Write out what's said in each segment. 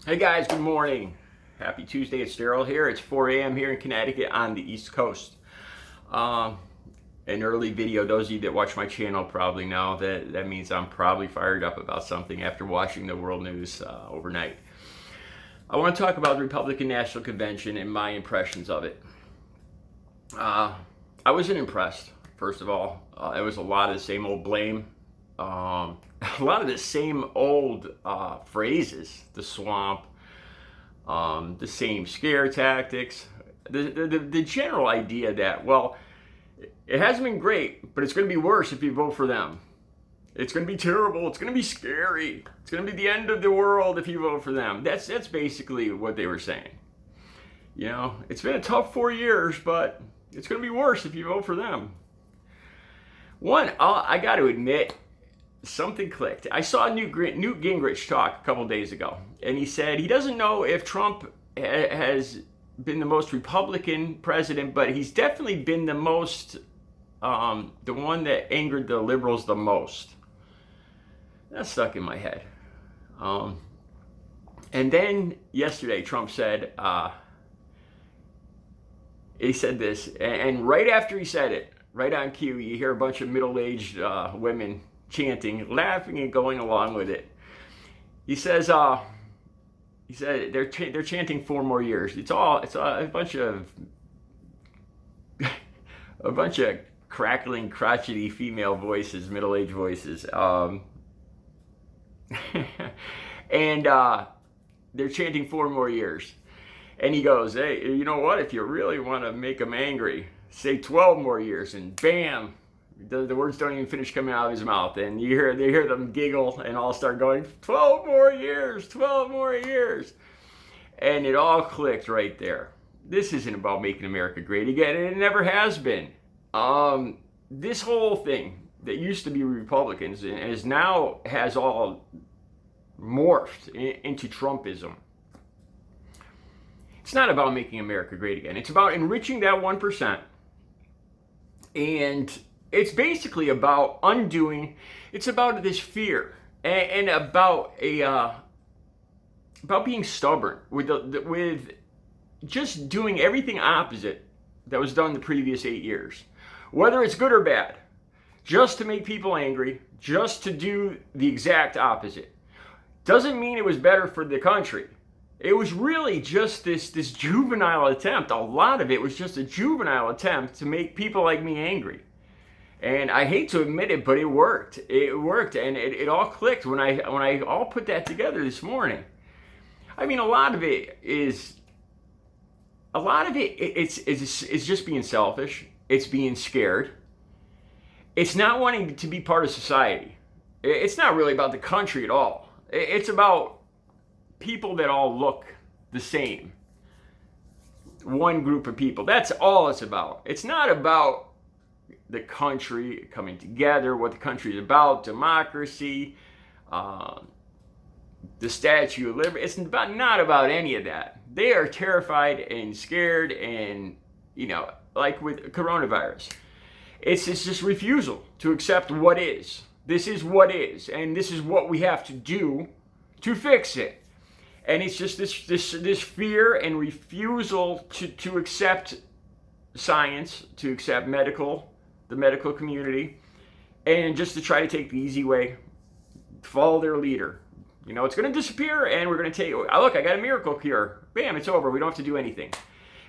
Hey guys, good morning. Happy Tuesday. It's Daryl here. It's 4 a.m. here in Connecticut on the East Coast. An early video. Those of you that watch my channel probably know that means I'm probably fired up about something after watching the world news overnight. I want to talk about the Republican National Convention and my impressions of it. I wasn't impressed, first of all. It was a lot of the same old blame. A lot of the same old phrases, the swamp, the same scare tactics, the general idea that, well, it hasn't been great, but it's going to be worse if you vote for them. It's going to be terrible. It's going to be scary. It's going to be the end of the world if you vote for them. That's basically what they were saying. You know, it's been a tough 4 years, but it's going to be worse if you vote for them. I got to admit, something clicked. I saw Newt Gingrich talk a couple days ago, and he said he doesn't know if Trump has been the most Republican president, but he's definitely been the most, the one that angered the liberals the most. That stuck in my head. And then yesterday, Trump said, he said this, and right after he said it, right on cue, you hear a bunch of middle-aged women chanting, laughing, and going along with it. He said they're chanting 4 more years. It's a bunch of crackling, crotchety female voices, middle-aged voices, and they're chanting 4 more years. And he goes, hey, you know what? If you really want to make them angry, say 12 more years, and bam. The words don't even finish coming out of his mouth, and they hear them giggle and all start going, 12 more years, 12 more years. And it all clicked right there. This isn't about making America great again, and it never has been. This whole thing that used to be Republicans is now has all morphed into Trumpism. It's not about making America great again. It's about enriching that 1%, and it's basically about undoing. It's about this fear and about being stubborn with just doing everything opposite that was done the previous 8 years, whether it's good or bad, just to make people angry, just to do the exact opposite. Doesn't mean it was better for the country. It was really just this juvenile attempt. A lot of it was just a juvenile attempt to make people like me angry. And I hate to admit it, but it worked. It worked, and it all clicked when I all put that together this morning. I mean, a lot of it is just being selfish. It's being scared. It's not wanting to be part of society. It's not really about the country at all. It's about people that all look the same. One group of people. That's all it's about. It's not about the country coming together, what the country is about, democracy, the Statue of Liberty. It's not about any of that. They are terrified and scared, and, like with coronavirus, it's just refusal to accept what is. This is what is, and this is what we have to do to fix it. And it's just this fear and refusal to accept science, to accept the medical community, and just to try to take the easy way, follow their leader. It's going to disappear, and we're going to take, oh, look, I got a miracle cure. Bam, it's over. We don't have to do anything.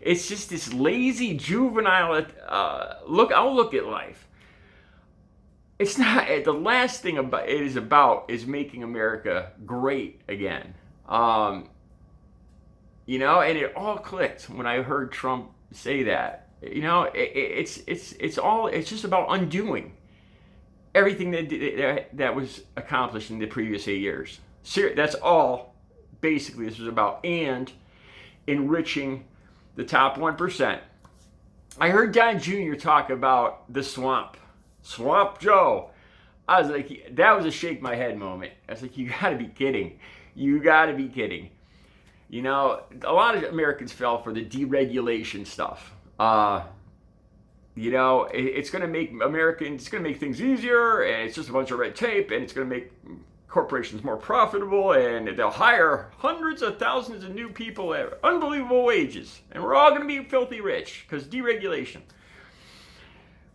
It's just this lazy, juvenile outlook at life. It's not, the last thing it is about is making America great again. And it all clicked when I heard Trump say that. It's just about undoing everything that was accomplished in the previous 8 years. That's all basically this was about, and enriching the top 1%. I heard Don Jr. talk about the swamp Joe. I was like, that was a shake my head moment. I was like, you gotta be kidding. You gotta be kidding. A lot of Americans fell for the deregulation stuff. It's going to make things easier, and it's just a bunch of red tape, and it's going to make corporations more profitable, and they'll hire hundreds of thousands of new people at unbelievable wages, and we're all going to be filthy rich because deregulation.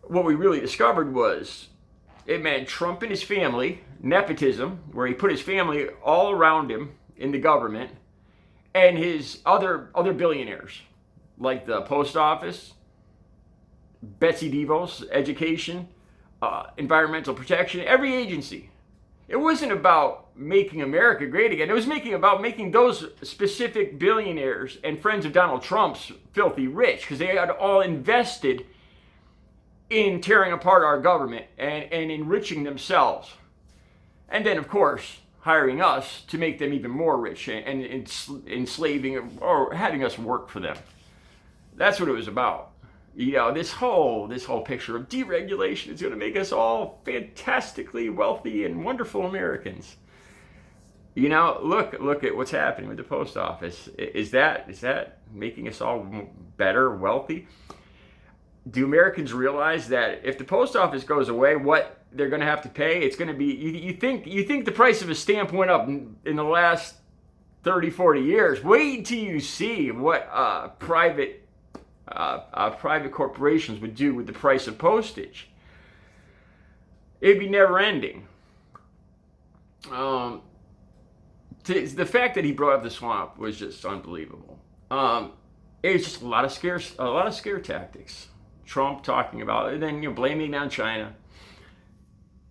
What we really discovered was it meant Trump and his family, nepotism, where he put his family all around him in the government, and his other billionaires, like the post office, Betsy DeVos, education, environmental protection, every agency. It wasn't about making America great again. It was about making those specific billionaires and friends of Donald Trump's filthy rich, because they had all invested in tearing apart our government and enriching themselves. And then, of course, hiring us to make them even more rich and enslaving or having us work for them. That's what it was about. You know, this whole picture of deregulation is going to make us all fantastically wealthy and wonderful Americans. You know, look at what's happening with the post office. Is that making us all better, wealthy? Do Americans realize that if the post office goes away, what they're going to have to pay? It's going to be, you think the price of a stamp went up in the last 30, 40 years. Wait until you see what private corporations would do with the price of postage. It'd be never ending. The fact that he brought up the swamp was just unbelievable. It was just a lot of scare tactics. Trump talking about it, and then blaming it on China.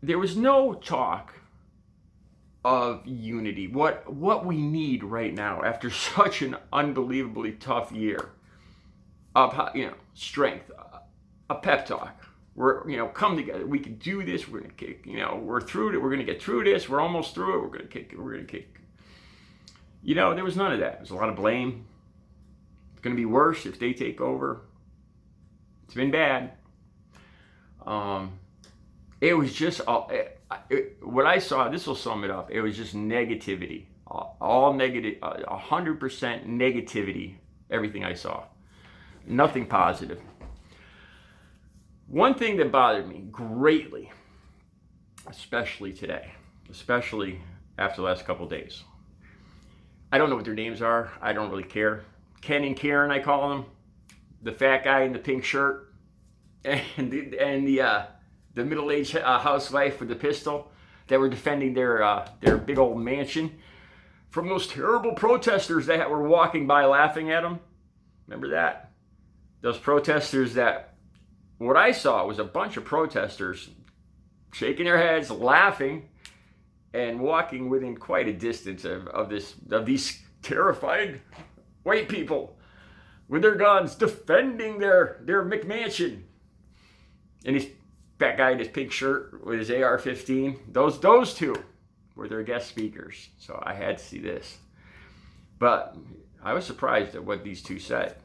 There was no talk of unity. What we need right now after such an unbelievably tough year. Strength, a pep talk. We're, come together. We can do this. We're gonna kick. We're through it. We're gonna get through this. We're almost through it. We're gonna kick. There was none of that. There's a lot of blame. It's gonna be worse if they take over. It's been bad. It was just what I saw. This will sum it up. It was just negativity, all negative, 100% negativity. Everything I saw. Nothing positive. One thing that bothered me greatly, especially today, especially after the last couple of days. I don't know what their names are. I don't really care. Ken and Karen, I call them. The fat guy in the pink shirt and the middle-aged housewife with the pistol that were defending their big old mansion from those terrible protesters that were walking by laughing at them. Remember that? Those protesters what I saw was a bunch of protesters shaking their heads, laughing, and walking within quite a distance of these terrified white people with their guns defending their McMansion. And this fat guy in his pink shirt with his AR-15, those two were their guest speakers. So I had to see this. But I was surprised at what these two said.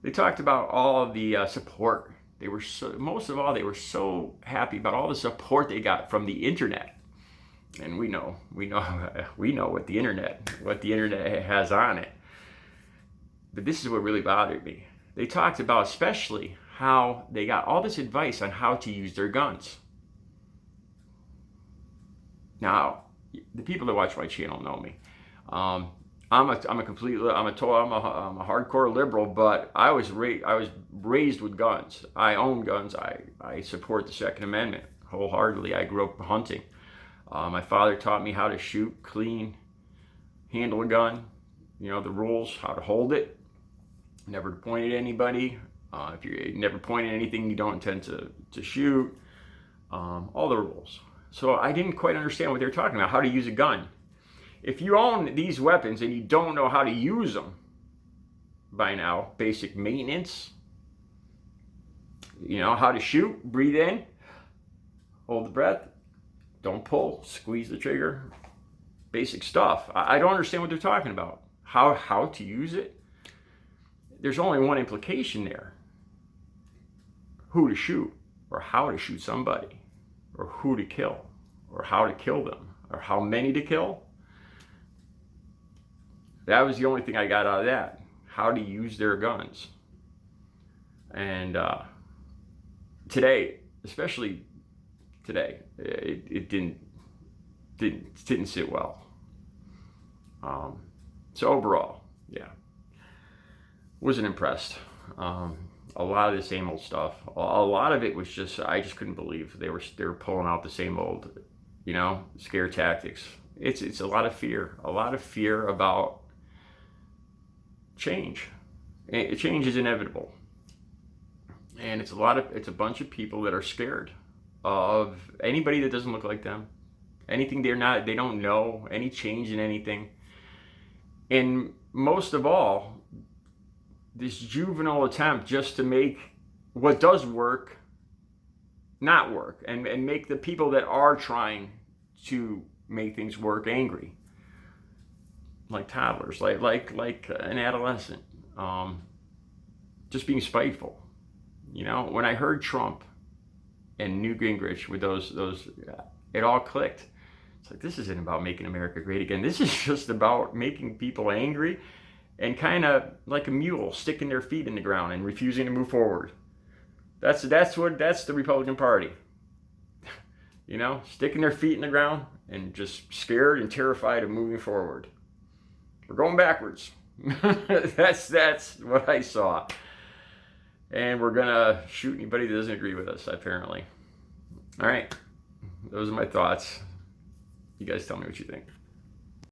They talked about all of the support. Most of all, they were so happy about all the support they got from the internet. And we know what the internet has on it. But this is what really bothered me. They talked about especially how they got all this advice on how to use their guns. Now, the people that watch my channel know me. I'm a hardcore liberal, but I was raised with guns. I own guns. I support the Second Amendment wholeheartedly. I grew up hunting. My father taught me how to shoot, clean, handle a gun. The rules, how to hold it. Never to point at anybody. If you never point at anything you don't intend to shoot. All the rules. So I didn't quite understand what they were talking about. How to use a gun. If you own these weapons and you don't know how to use them by now, basic maintenance, how to shoot, breathe in, hold the breath, don't pull, squeeze the trigger, basic stuff. I don't understand what they're talking about. How to use it? There's only one implication there. Who to shoot, or how to shoot somebody, or who to kill, or how to kill them, or how many to kill. That was the only thing I got out of that. How to use their guns. And today, especially today, it didn't didn't sit well. So overall, yeah, wasn't impressed. A lot of the same old stuff. A lot of it was just, I just couldn't believe they were pulling out the same old, scare tactics. It's a lot of fear about change. Change is inevitable, and it's a bunch of people that are scared of anybody that doesn't look like them, anything they don't know, any change in anything, and most of all, this juvenile attempt just to make what does work not work, and make the people that are trying to make things work angry, like toddlers, like an adolescent, just being spiteful. When I heard Trump and Newt Gingrich with those, it all clicked. It's like, this isn't about making America great again. This is just about making people angry and kind of like a mule sticking their feet in the ground and refusing to move forward. That's the Republican Party. Sticking their feet in the ground and just scared and terrified of moving forward. We're going backwards. That's what I saw. And we're gonna shoot anybody that doesn't agree with us, apparently. All right, those are my thoughts. You guys tell me what you think.